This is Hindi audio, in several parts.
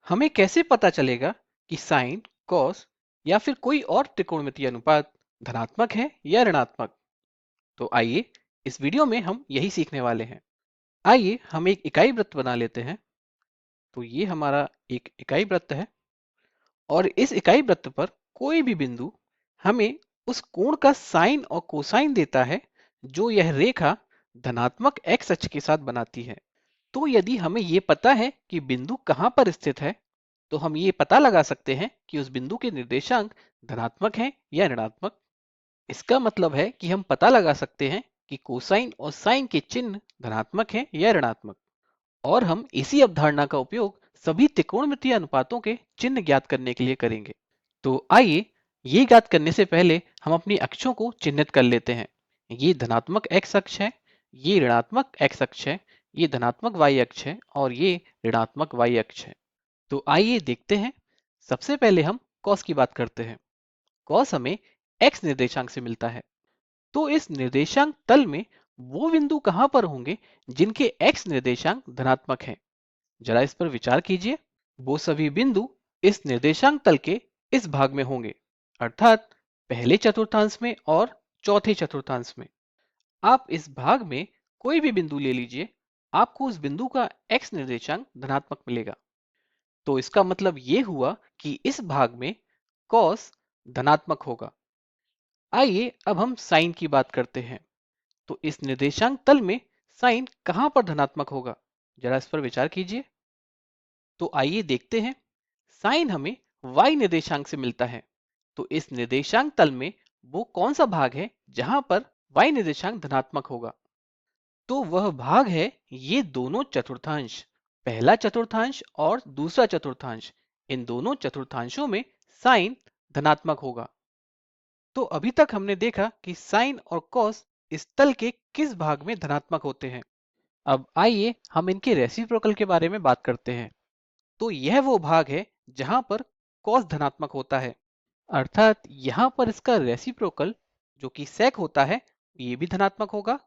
हमें कैसे पता चलेगा कि साइन, कॉस या फिर कोई और त्रिकोणमितीय अनुपात धनात्मक है या ऋणात्मक? तो आइए इस वीडियो में हम यही सीखने वाले हैं। आइए हम एक इकाई वृत्त बना लेते हैं। तो ये हमारा एक इकाई वृत्त है और इस इकाई वृत्त पर कोई भी बिंदु हमें उस कोण का साइन और कोसाइन देता है जो यह रेखा धनात्मक एक्स अक्ष के साथ बनाती है। तो यदि हमें ये पता है कि बिंदु कहाँ पर स्थित है, तो हम ये पता लगा सकते हैं कि उस बिंदु के निर्देशांक धनात्मक हैं या ऋणात्मक। इसका मतलब है कि हम पता लगा सकते हैं कि कोसाइन और साइन के चिन्ह धनात्मक हैं या ऋणात्मक। और हम इसी अवधारणा का उपयोग सभी त्रिकोणमितीय अनुपातों के चिन्ह ज्ञात करने के लिए करेंगे। तो आइए ये ज्ञात करने से पहले हम अपनी अक्षों को चिन्हित कर लेते हैं। ये धनात्मक एक्स अक्ष है, ये ऋणात्मक एक्स अक्ष है, ये धनात्मक वाई अक्ष है और ये ऋणात्मक वाई अक्ष है। तो आइए देखते हैं। सबसे पहले हम कॉस की बात करते हैं। कॉस हमें एक्स निर्देशांक से मिलता है। तो इस निर्देशांक तल में वो बिंदु कहां पर होंगे जिनके एक्स निर्देशांक धनात्मक हैं? जरा इस पर विचार कीजिए। वो सभी बिंदु इस निर्देशांक तल के इस भाग में होंगे, अर्थात पहले चतुर्थांश में और चौथे चतुर्थांश में। आप इस भाग में कोई भी बिंदु ले लीजिए, आपको उस बिंदु का एक्स निर्देशांक धनात्मक मिलेगा। तो इसका मतलब ये हुआ कि इस भाग में कॉस धनात्मक होगा। आइए अब हम साइन की बात करते हैं। तो इस निर्देशांक तल में साइन कहां पर धनात्मक होगा? जरा इस पर विचार कीजिए। तो आइए देखते हैं। साइन हमें y निर्देशांक से मिलता है। तो इस निर्देशांक तल में वो कौन सा भाग है जहां पर y निर्देशांक धनात्मक होगा? तो वह भाग है ये दोनों चतुर्थांश, पहला चतुर्थांश और दूसरा चतुर्थांश। इन दोनों चतुर्थांशों में साइन धनात्मक होगा। तो अभी तक हमने देखा कि साइन और कॉस इस तल के किस भाग में धनात्मक होते हैं। अब आइए हम इनके रेसिप्रोकल के बारे में बात करते हैं। तो यह वो भाग है जहां पर कॉस धनात्मक होता है, अर्थात यहां पर इसका रेसिप्रोकल जो कि सेक होता है ये भी धनात्मक होगा।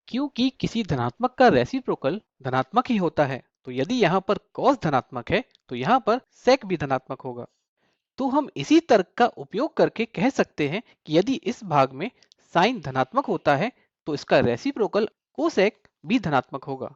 क्योंकि किसी धनात्मक का रेसिप्रोकल धनात्मक ही होता है, तो यदि यहाँ पर कॉस धनात्मक है तो यहाँ पर सेक भी धनात्मक होगा। तो हम इसी तर्क का उपयोग करके कह सकते हैं कि यदि इस भाग में साइन धनात्मक होता है तो इसका रेसिप्रोकल कोसेक भी धनात्मक होगा।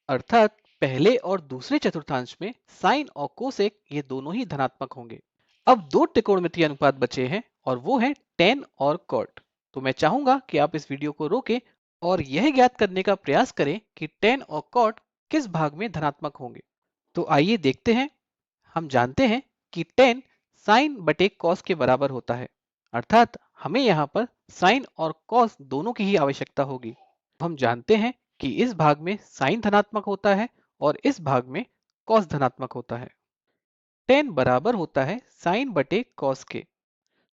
अर्थात पहले और दूसरे चतुर्थांश में साइन और कोसेक ये दोनों ही धनात्मक होंगे। अब दो त्रिकोणमितीय अनुपात बचे हैं और वो है टेन और कॉट। तो मैं चाहूंगा कि आप इस वीडियो को रोकें और यह ज्ञात करने का प्रयास करें कि टेन और कॉट किस भाग में धनात्मक होंगे। तो आइए देखते हैं। हम जानते हैं कि टेन साइन बटे कॉस के बराबर होता है, अर्थात हमें यहाँ पर साइन और कॉस दोनों की ही आवश्यकता होगी। हम जानते हैं कि इस भाग में साइन धनात्मक होता है और इस भाग में कॉस धनात्मक होता है। टेन बराबर होता है साइन बटे कॉस के।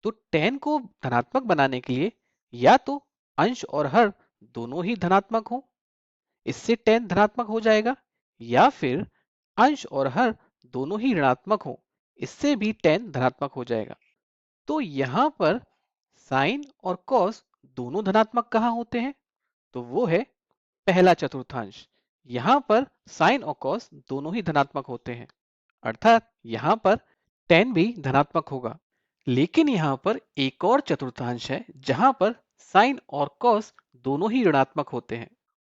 तो टेन को धनात्मक बनाने के लिए या तो अंश और हर दोनों ही धनात्मक हो, इससे टेन धनात्मक हो जाएगा, या फिर अंश और हर दोनों ही ऋणात्मक हो, इससे भी टेन धनात्मक हो जाएगा। तो यहाँ पर साइन और कॉस दोनों धनात्मक कहाँ होते हैं? तो वो है पहला चतुर्थांश। यहाँ पर साइन और कॉस दोनों ही धनात्मक होते हैं, अर्थात यहाँ पर टेन भी धनात्मक होगा। लेकिन यहाँ पर एक और चतुर्थांश है जहां पर साइन और कॉस दोनों ही ऋणात्मक होते हैं,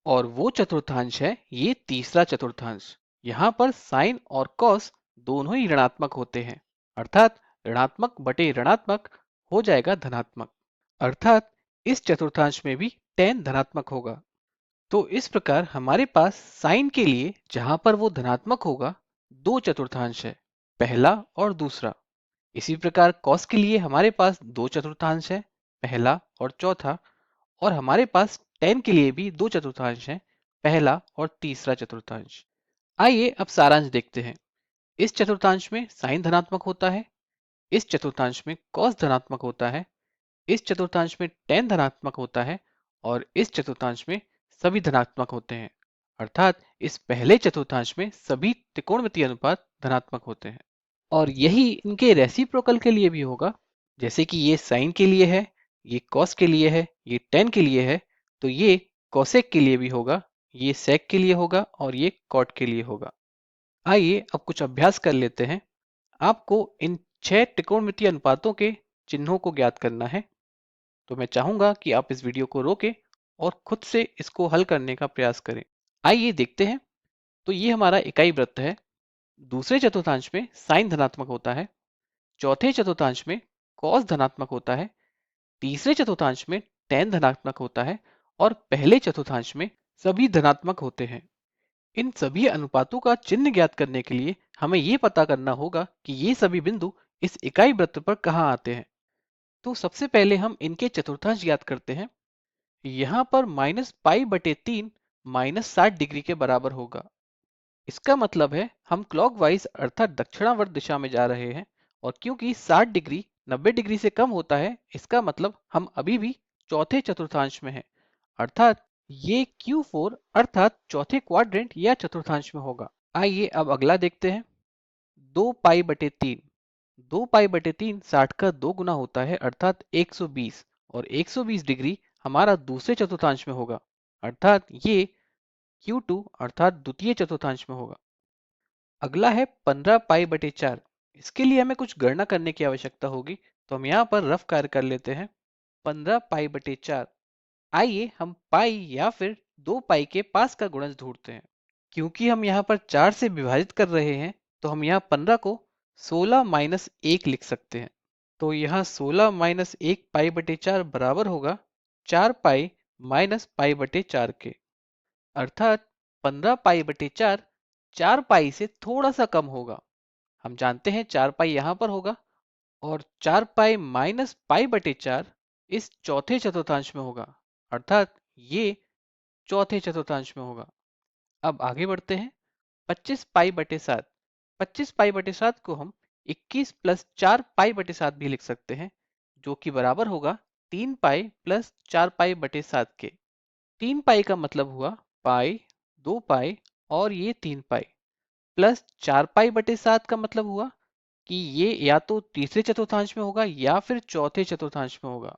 और वो चतुर्थांश है ये तीसरा चतुर्थांश। यहाँ पर साइन और कॉस दोनों ही ऋणात्मक होते हैं, अर्थात ऋणात्मक बटे ऋणात्मक हो जाएगा धनात्मक। अर्थात इस चतुर्थांश में भी टेन धनात्मक होगा। तो इस प्रकार हमारे पास साइन के लिए जहां पर वो धनात्मक होगा दो चतुर्थांश है, पहला और दूसरा। इसी प्रकार कॉस के लिए हमारे पास दो चतुर्थांश है, पहला और चौथा। और हमारे पास टेन के लिए भी दो चतुर्थांश है, पहला और तीसरा चतुर्थांश। आइए अब सारांश देखते हैं। इस चतुर्थांश में साइन धनात्मक होता है, इस चतुर्थांश में कॉस धनात्मक होता है, इस चतुर्थांश में टेन धनात्मक होता है और इस चतुर्थांश में सभी धनात्मक होते हैं। अर्थात इस पहले चतुर्थांश में सभी त्रिकोणमितीय अनुपात धनात्मक होते हैं। और यही इनके रेसिप्रोकल के लिए भी होगा। जैसे कि ये साइन के लिए है, ये कॉस के लिए है, ये टेन के लिए है, तो ये कॉसेक के लिए भी होगा, ये सेक के लिए होगा और ये कॉट के लिए होगा। आइए अब कुछ अभ्यास कर लेते हैं। आपको इन 6 त्रिकोणमितीय अनुपातों के चिन्हों को ज्ञात करना है। तो मैं चाहूंगा कि आप इस वीडियो को रोकें और खुद से इसको हल करने का प्रयास करें। आइए देखते हैं। तो ये हमारा इकाई वृत्त है। दूसरे चतुर्थांश में साइन धनात्मक होता है, चौथे चतुर्थांश में कॉस धनात्मक होता है, तीसरे चतुर्थांश में tan धनात्मक होता है और पहले चतुर्थांश में सभी धनात्मक होते हैं। इन सभी अनुपातों का चिन्ह ज्ञात करने के लिए हमें ये पता करना होगा कि ये सभी बिंदु इस इकाई वृत्त पर कहाँ आते हैं। तो सबसे पहले हम इनके चतुर्थांश ज्ञात करते हैं। यहाँ पर -π/3 -60 डिग्री के बराबर होगा। इसका मतलब है हम क्लॉकवाइज अर्थात दक्षिणावर्त दिशा में जा रहे हैं, और क्योंकि 60 डिग्री 90 डिग्री से कम होता है, इसका मतलब हम अभी भी चौथे चतुर्थांश में हैं, अर्थात ये Q4 अर्थात चौथे क्वाड्रेंट या चतुर्थांश में होगा। आइए अब अगला देखते हैं। 2π/3 2π/3 60 का 2 गुना होता है अर्थात 120, और 120 डिग्री हमारा दूसरे चतुर्थांश में होगा, अर्थात ये Q2 अर्थात द्वितीय चतुर्थांश में होगा। अगला है 15π/4। इसके लिए हमें कुछ गणना करने की आवश्यकता होगी, तो हम यहाँ पर रफ कार्य कर लेते हैं। 15π/4। आइए हम पाई या फिर 2 पाई के पास का गुणज ढूंढते हैं। क्योंकि हम यहाँ पर 4 से विभाजित कर रहे हैं, तो हम यहाँ 15 को 16-1 लिख सकते हैं। तो यहाँ 16-1π/4 बराबर होगा 4 पाई -π/4 के, अर्थात 15π/4 4 पाई से थोड़ा सा कम होगा। हम जानते हैं 4 पाई यहाँ पर होगा, और 4 पाई -π/4 इस चौथे चतुर्थांश में होगा, अर्थात ये चौथे चतुर्थांश में होगा। अब आगे बढ़ते हैं। 25π/7। 25π/7 को हम 21 + 4π/7 भी लिख सकते हैं, जो कि बराबर होगा 3 पाई + 4π/7 के। 3 पाई का मतलब हुआ पाई, 2 पाई और ये 3 पाई, प्लस 4π/7 का मतलब हुआ कि ये या तो तीसरे चतुर्थांश में होगा या फिर चौथे चतुर्थांश में होगा।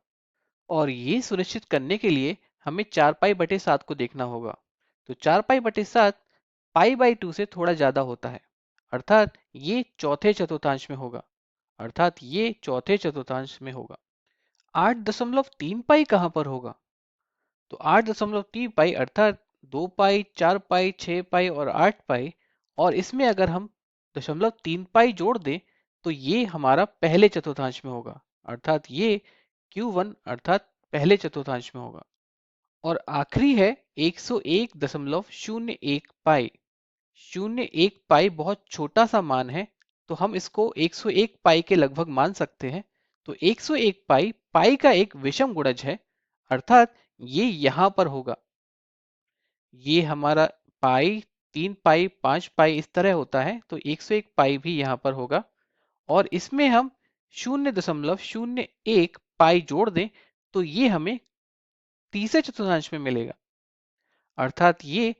और ये सुनिश्चित करने के लिए हमें 4π/7 को देखना होगा। तो 4π/7 π/2 से थोड़ा ज्यादा होता है, अर्थात ये चौथे चतुर्थांश में होगा, अर्थात ये चौथे चतुर्थांश में होगा। 8.3 पाई कहाँ पर होगा? तो 8.3 पाई अर्थात 2 पाई, 4 पाई, 6 पाई और 8 पाई, और इसमें अगर हम 0.3 पाई जोड़ दें तो ये हमारा पहले चतुर्थांश में होगा, अर्थात ये Q1 अर्थात पहले चतुर्थांश में होगा। और आखिरी है 101.01 पाई। 01 पाई बहुत छोटा सा मान है, तो हम इसको 101 पाई के लगभग मान सकते हैं। तो 101 पाई पाई का एक विषम गुणज है, अर्थात ये यहां पर होगा। ये हमारा पाई 3 पाई 5 पाई इस तरह होता है, तो 101 पाई भी यहां पर होगा। और इसमें हम 0.01 पाई जोड़ दें तो ये हमें तीसरे चतुर्थांश में मिलेगा, अर्थात ये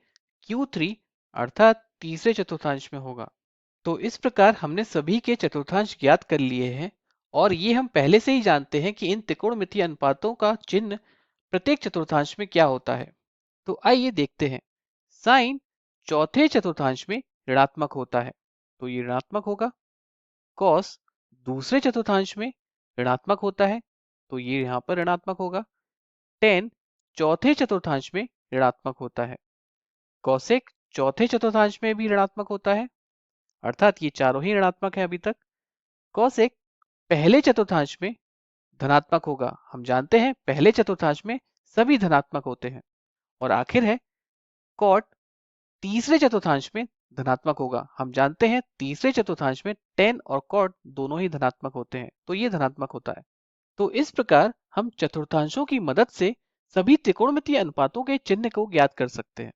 Q3 अर्थात तीसरे चतुर्थांश में होगा। तो इस प्रकार हमने सभी के चतुर्थांश ज्ञात कर लिए हैं, और ये हम पहले से ही जानते हैं कि इन त्रिकोणमितीय अनुपातों का चिन्ह प्रत्येक चतुर्थांश में क्या होता है। तो आइए देखते हैं। साइन चौथे चतुर्थांश में ऋणात्मक होता है, तो ये ऋणात्मक होगा। कॉस दूसरे चतुर्थांश में ऋणात्मक होता है, तो ये यहाँ पर ऋणात्मक होगा। tan चौथे चतुर्थांश में ऋणात्मक होता है। कौसेक चौथे चतुर्थांश में भी ऋणात्मक होता है, अर्थात ये चारों ही ऋणात्मक है अभी तक। कौसेक पहले चतुर्थांश में धनात्मक होगा, हम जानते हैं पहले चतुर्थांश में सभी धनात्मक होते हैं। और आखिर है कॉट तीसरे चतुर्थांश में धनात्मक होगा, हम जानते हैं तीसरे चतुर्थांश में tan और cot दोनों ही धनात्मक होते हैं, तो ये धनात्मक होता है। तो इस प्रकार हम चतुर्थांशों की मदद से सभी त्रिकोणमितीय अनुपातों के चिन्ह को ज्ञात कर सकते हैं।